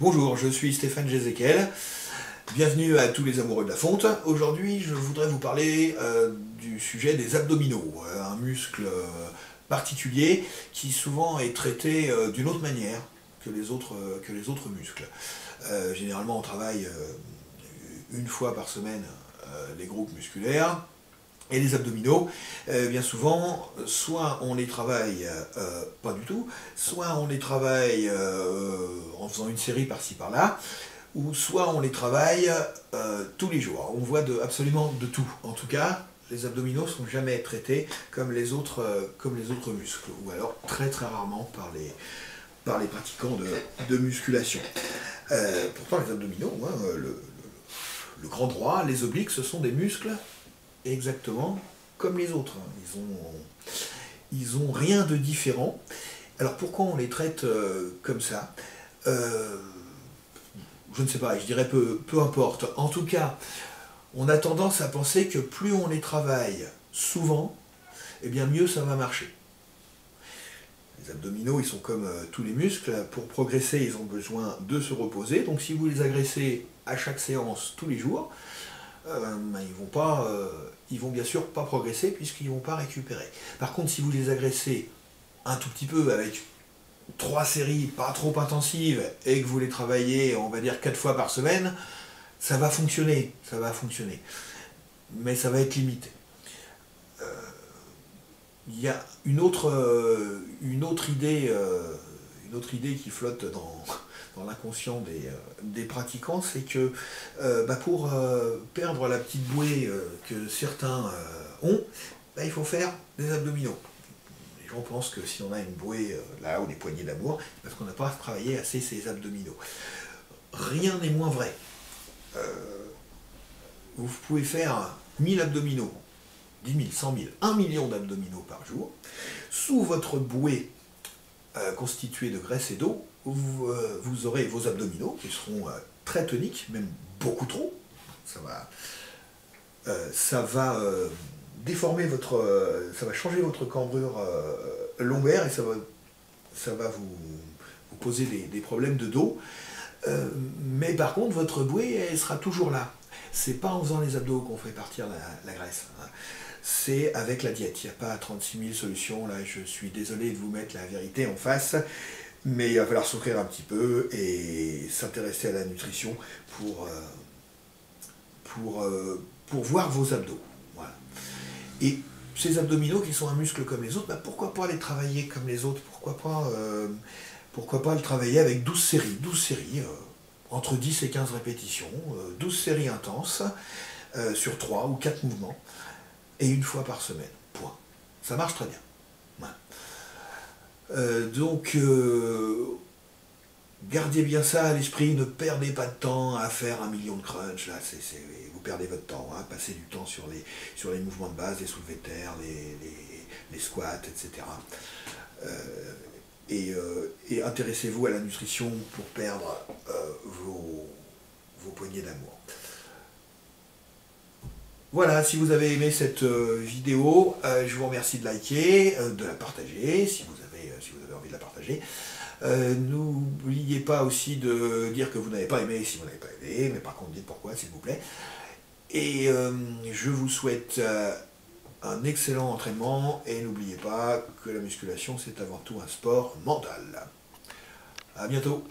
Bonjour, je suis Stéphane Jézéquel. Bienvenue à tous les amoureux de la fonte. Aujourd'hui, je voudrais vous parler du sujet des abdominaux, un muscle particulier qui souvent est traité d'une autre manière que les autres muscles. Généralement, on travaille une fois par semaine les groupes musculaires. Et les abdominaux, bien souvent, soit on les travaille pas du tout, soit on les travaille en faisant une série par-ci par-là, ou soit on les travaille tous les jours. On voit absolument de tout. En tout cas, les abdominaux ne sont jamais traités comme les autres muscles, ou alors très très rarement par les pratiquants de musculation. Pourtant, les abdominaux, le grand droit, les obliques, ce sont des muscles exactement comme les autres. Ils ont rien de différent. Alors pourquoi on les traite comme ça? Je ne sais pas, je dirais peu importe. En tout cas, on a tendance à penser que plus on les travaille souvent, eh bien mieux ça va marcher. Les abdominaux, ils sont comme tous les muscles. Pour progresser, ils ont besoin de se reposer. Donc si vous les agressez à chaque séance tous les jours, ils vont bien sûr pas progresser puisqu'ils vont pas récupérer. Par contre, si vous les agressez un tout petit peu avec 3 séries pas trop intensives et que vous les travaillez, on va dire 4 fois par semaine, ça va fonctionner, mais ça va être limité. Il y a une autre idée qui flotte dans l'inconscient des pratiquants, c'est que pour perdre la petite bouée que certains ont, il faut faire des abdominaux. Les gens pensent que si on a une bouée là ou des poignées d'amour, c'est parce qu'on n'a pas travaillé assez ses abdominaux. Rien n'est moins vrai. Vous pouvez faire 1000 abdominaux, 10 000, 100 000, 1 million d'abdominaux par jour, sous votre bouée constituée de graisse et d'eau. Vous aurez vos abdominaux qui seront très toniques, même beaucoup trop. Ça va déformer ça va changer votre cambrure lombaire et ça va vous poser des problèmes de dos. Mais par contre, votre bouée, elle sera toujours là. C'est pas en faisant les abdos qu'on fait partir la graisse. C'est avec la diète. Il n'y a pas 36 000 solutions. Là, je suis désolé de vous mettre la vérité en face. Mais il va falloir souffrir un petit peu et s'intéresser à la nutrition pour voir vos abdos. Voilà. Et ces abdominaux qui sont un muscle comme les autres, pourquoi pas les travailler comme les autres? Pourquoi pas le travailler avec 12 séries, entre 10 et 15 répétitions, 12 séries intenses, sur 3 ou 4 mouvements, et une fois par semaine. Point. Ça marche très bien. Voilà. Gardez bien ça à l'esprit, ne perdez pas de temps à faire 1 million de crunchs, là, vous perdez votre temps, passez du temps sur les mouvements de base, les soulevés de terre, les squats, etc. Et intéressez-vous à la nutrition pour perdre vos poignées d'amour. Voilà, si vous avez aimé cette vidéo, je vous remercie de liker, de la partager, si vous avez envie de la partager. N'oubliez pas aussi de dire que vous n'avez pas aimé si vous n'avez pas aimé, mais par contre dites pourquoi s'il vous plaît. Et je vous souhaite un excellent entraînement et n'oubliez pas que la musculation c'est avant tout un sport mental. A bientôt.